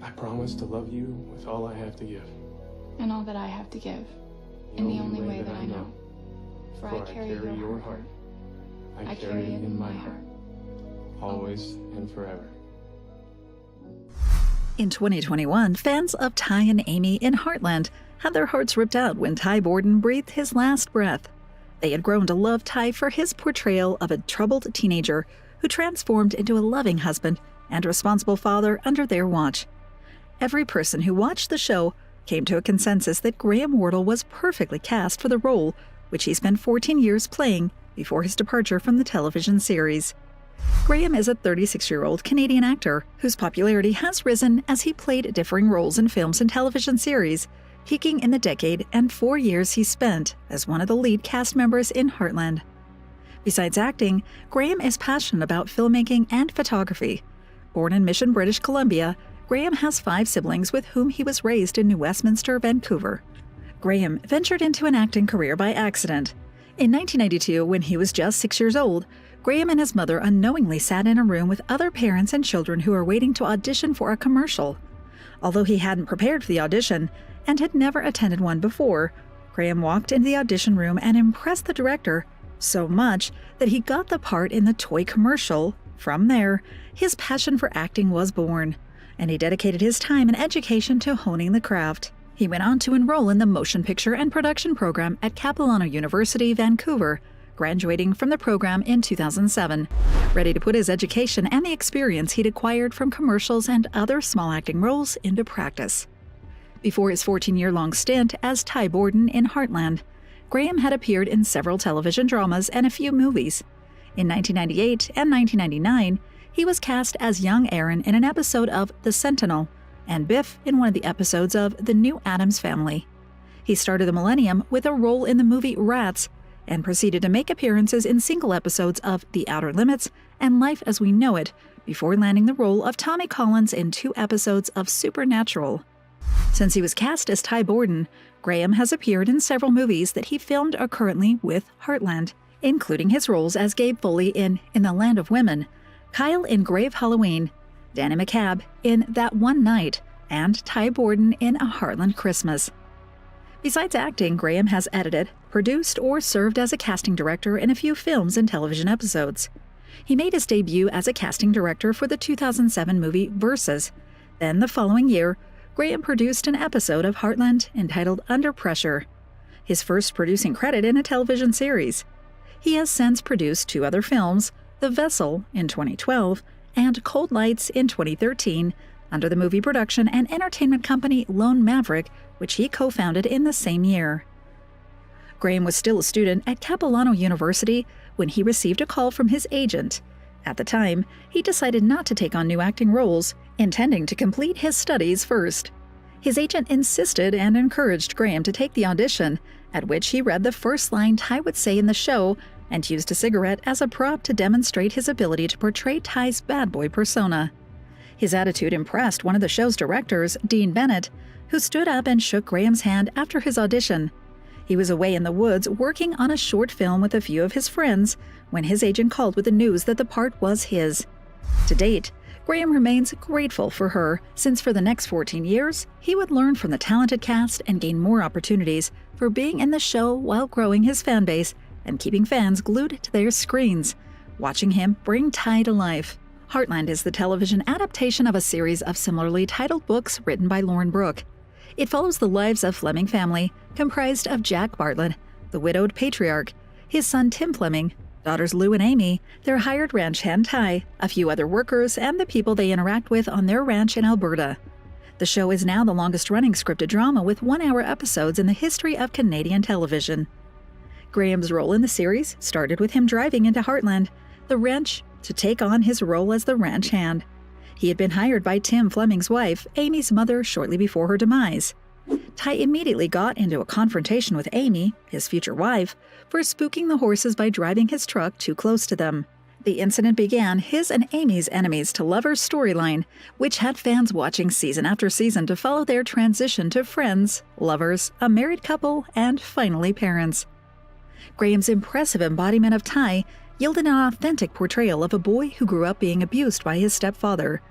I promise to love you with all I have to give. And all that I have to give. In the only way that I know. For I carry your heart. I carry it in my heart. Always and forever. In 2021, fans of Ty and Amy in Heartland had their hearts ripped out when Ty Borden breathed his last breath. They had grown to love Ty for his portrayal of a troubled teenager who transformed into a loving husband and responsible father under their watch. Every person who watched the show came to a consensus that Graham Wardle was perfectly cast for the role, which he spent 14 years playing before his departure from the television series. Graham is a 36-year-old Canadian actor whose popularity has risen as he played differing roles in films and television series, peaking in the decade and 4 years he spent as one of the lead cast members in Heartland. Besides acting, Graham is passionate about filmmaking and photography. Born in Mission, British Columbia, Graham has 5 siblings with whom he was raised in New Westminster, Vancouver. Graham ventured into an acting career by accident. In 1992, when he was just 6 years old, Graham and his mother unknowingly sat in a room with other parents and children who were waiting to audition for a commercial. Although he hadn't prepared for the audition and had never attended one before, Graham walked into the audition room and impressed the director so much that he got the part in the toy commercial. From there, his passion for acting was born, and he dedicated his time and education to honing the craft. He went on to enroll in the motion picture and production program at Capilano University, Vancouver, graduating from the program in 2007, ready to put his education and the experience he'd acquired from commercials and other small acting roles into practice. Before his 14-year-long stint as Ty Borden in Heartland, Graham had appeared in several television dramas and a few movies. In 1998 and 1999, he was cast as young Aaron in an episode of The Sentinel, and Biff in one of the episodes of The New Addams Family. He started the millennium with a role in the movie Rats, and proceeded to make appearances in single episodes of The Outer Limits and Life as We Know It, before landing the role of Tommy Collins in 2 episodes of Supernatural. Since he was cast as Ty Borden, Graham has appeared in several movies that he filmed or currently with Heartland, including his roles as Gabe Foley in the Land of Women, Kyle in Grave Halloween, Danny McCabe in That One Night, and Ty Borden in A Heartland Christmas. Besides acting, Graham has edited, produced, or served as a casting director in a few films and television episodes. He made his debut as a casting director for the 2007 movie Versus. Then, the following year, Graham produced an episode of Heartland entitled Under Pressure, his first producing credit in a television series. He has since produced 2 other films, The Vessel in 2012 and Cold Lights in 2013, under the movie production and entertainment company Lone Maverick, which he co-founded in the same year. Graham was still a student at Capilano University when he received a call from his agent. At the time, he decided not to take on new acting roles, intending to complete his studies first. His agent insisted and encouraged Graham to take the audition, at which he read the first line Ty would say in the show and used a cigarette as a prop to demonstrate his ability to portray Ty's bad boy persona. His attitude impressed one of the show's directors, Dean Bennett, who stood up and shook Graham's hand after his audition. He was away in the woods working on a short film with a few of his friends when his agent called with the news that the part was his. To date, Graham remains grateful for her, since for the next 14 years, he would learn from the talented cast and gain more opportunities for being in the show while growing his fan base and keeping fans glued to their screens, watching him bring Ty to life. Heartland is the television adaptation of a series of similarly titled books written by Lauren Brooke. It follows the lives of Fleming family, comprised of Jack Bartlett, the widowed patriarch, his son Tim Fleming, daughters Lou and Amy, their hired ranch hand Ty, a few other workers, and the people they interact with on their ranch in Alberta. The show is now the longest-running scripted drama with 1-hour episodes in the history of Canadian television. Graham's role in the series started with him driving into Heartland, the ranch, to take on his role as the ranch hand. He had been hired by Tim Fleming's wife, Amy's mother, shortly before her demise. Ty immediately got into a confrontation with Amy, his future wife, for spooking the horses by driving his truck too close to them. The incident began his and Amy's enemies to lovers storyline, which had fans watching season after season to follow their transition to friends, lovers, a married couple, and finally parents. Graham's impressive embodiment of Ty yielded an authentic portrayal of a boy who grew up being abused by his stepfather.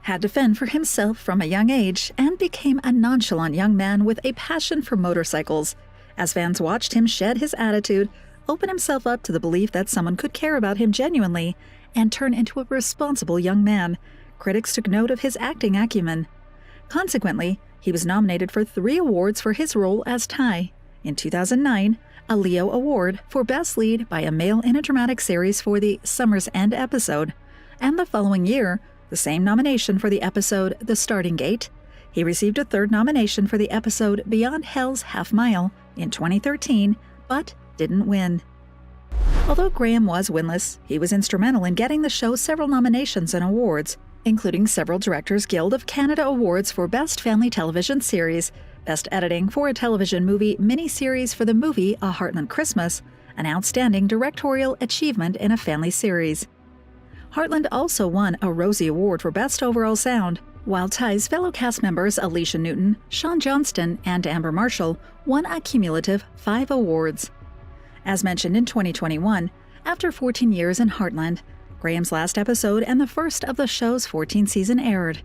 had to fend for himself from a young age, and became a nonchalant young man with a passion for motorcycles. As fans watched him shed his attitude, open himself up to the belief that someone could care about him genuinely, and turn into a responsible young man, critics took note of his acting acumen. Consequently, he was nominated for 3 awards for his role as Ty. In 2009, a Leo Award for Best Lead by a Male in a Dramatic Series for the Summer's End episode, and the following year, the same nomination for the episode The Starting Gate. He received a 3rd nomination for the episode Beyond Hell's Half Mile in 2013, but didn't win. Although Graham was winless, he was instrumental in getting the show several nominations and awards, including several Directors Guild of Canada awards for Best Family Television Series, Best Editing for a Television Movie miniseries for the movie A Heartland Christmas, an Outstanding Directorial Achievement in a Family Series. Heartland also won a Rosie Award for Best Overall Sound, while Ty's fellow cast members Alicia Newton, Sean Johnston, and Amber Marshall won a cumulative 5 awards. As mentioned in 2021, after 14 years in Heartland, Graham's last episode and the first of the show's 14th season aired.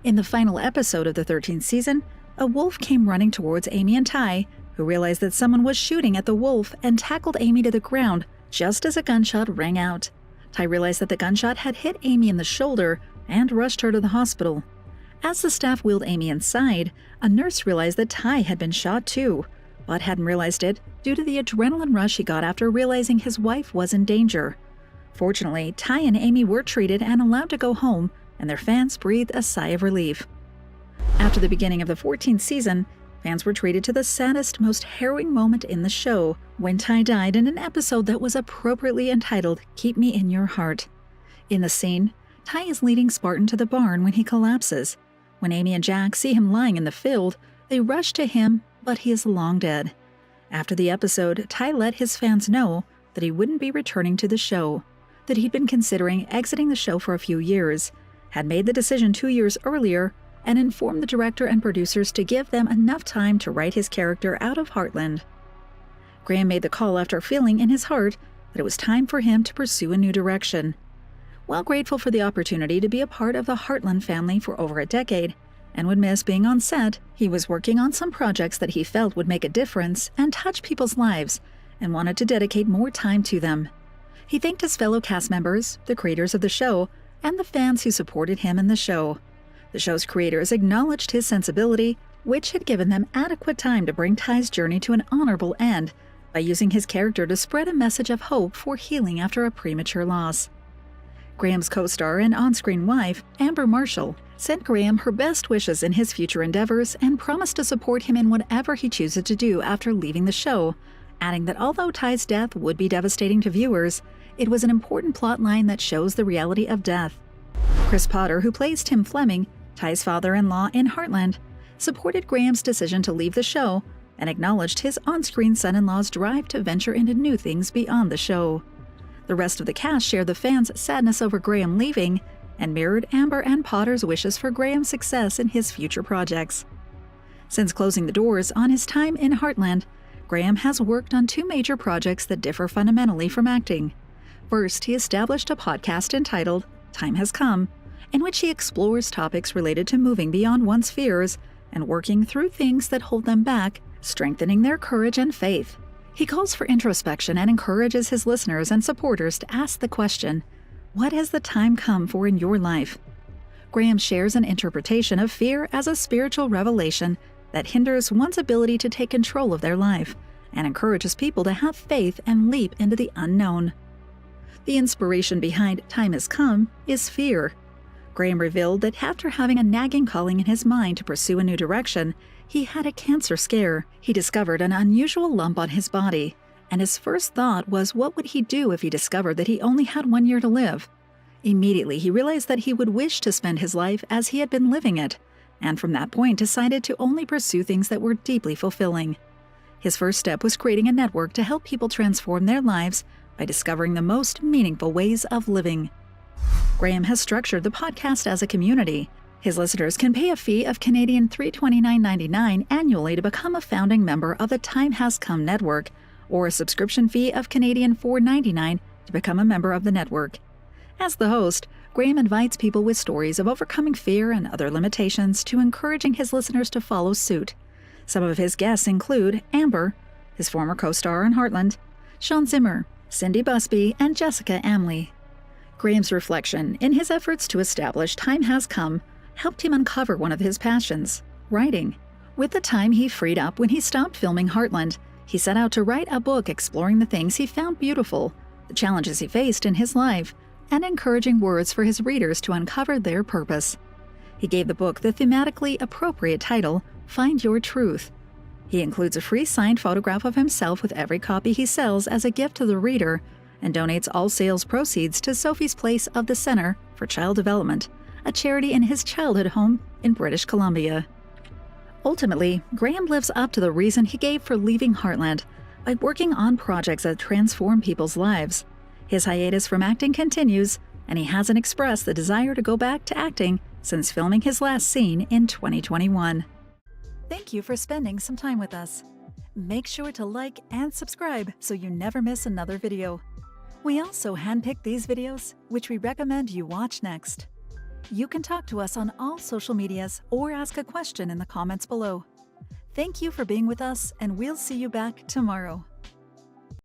In the final episode of the 13th season, a wolf came running towards Amy and Ty, who realized that someone was shooting at the wolf and tackled Amy to the ground just as a gunshot rang out. Ty realized that the gunshot had hit Amy in the shoulder and rushed her to the hospital. As the staff wheeled Amy inside, a nurse realized that Ty had been shot too, but hadn't realized it due to the adrenaline rush he got after realizing his wife was in danger. Fortunately, Ty and Amy were treated and allowed to go home, and their fans breathed a sigh of relief. After the beginning of the 14th season, fans were treated to the saddest, most harrowing moment in the show, when Ty died in an episode that was appropriately entitled Keep Me in Your Heart. In the scene, Ty is leading Spartan to the barn when he collapses. When Amy and Jack see him lying in the field, they rush to him, but he is long dead. After the episode, Ty let his fans know that he wouldn't be returning to the show, that he'd been considering exiting the show for a few years, had made the decision 2 years earlier, and informed the director and producers to give them enough time to write his character out of Heartland. Graham made the call after feeling in his heart that it was time for him to pursue a new direction. While grateful for the opportunity to be a part of the Heartland family for over a decade, and would miss being on set, he was working on some projects that he felt would make a difference and touch people's lives, and wanted to dedicate more time to them. He thanked his fellow cast members, the creators of the show, and the fans who supported him in the show. The show's creators acknowledged his sensibility, which had given them adequate time to bring Ty's journey to an honorable end by using his character to spread a message of hope for healing after a premature loss. Graham's co-star and on-screen wife, Amber Marshall, sent Graham her best wishes in his future endeavors and promised to support him in whatever he chooses to do after leaving the show, adding that although Ty's death would be devastating to viewers, it was an important plot line that shows the reality of death. Chris Potter, who plays Tim Fleming, Ty's father-in-law in Heartland, supported Graham's decision to leave the show and acknowledged his on-screen son-in-law's drive to venture into new things beyond the show. The rest of the cast shared the fans' sadness over Graham leaving and mirrored Amber and Potter's wishes for Graham's success in his future projects. Since closing the doors on his time in Heartland, Graham has worked on 2 major projects that differ fundamentally from acting. First, he established a podcast entitled Time Has Come, in which he explores topics related to moving beyond one's fears and working through things that hold them back, strengthening their courage and faith. He calls for introspection and encourages his listeners and supporters to ask the question, what has the time come for in your life? Graham shares an interpretation of fear as a spiritual revelation that hinders one's ability to take control of their life and encourages people to have faith and leap into the unknown. The inspiration behind Time Has Come is fear. Graham revealed that after having a nagging calling in his mind to pursue a new direction, he had a cancer scare. He discovered an unusual lump on his body, and his first thought was what would he do if he discovered that he only had 1 year to live. Immediately, he realized that he would wish to spend his life as he had been living it, and from that point decided to only pursue things that were deeply fulfilling. His first step was creating a network to help people transform their lives by discovering the most meaningful ways of living. Graham has structured the podcast as a community. His listeners can pay a fee of Canadian $329.99 annually to become a founding member of the Time Has Come network, or a subscription fee of Canadian $4.99 to become a member of the network. As the host, Graham invites people with stories of overcoming fear and other limitations to encouraging his listeners to follow suit. Some of his guests include Amber, his former co-star on Heartland, Sean Zimmer, Cindy Busby, and Jessica Amley. Graham's reflection in his efforts to establish Time Has Come helped him uncover one of his passions, writing. With the time he freed up when he stopped filming Heartland, he set out to write a book exploring the things he found beautiful, the challenges he faced in his life, and encouraging words for his readers to uncover their purpose. He gave the book the thematically appropriate title, Find Your Truth. He includes a free signed photograph of himself with every copy he sells as a gift to the reader, and donates all sales proceeds to Sophie's Place of the Center for Child Development, a charity in his childhood home in British Columbia. Ultimately, Graham lives up to the reason he gave for leaving Heartland by working on projects that transform people's lives. His hiatus from acting continues, and he hasn't expressed the desire to go back to acting since filming his last scene in 2021. Thank you for spending some time with us. Make sure to like and subscribe so you never miss another video. We also handpick these videos, which we recommend you watch next. You can talk to us on all social medias or ask a question in the comments below. Thank you for being with us, and we'll see you back tomorrow.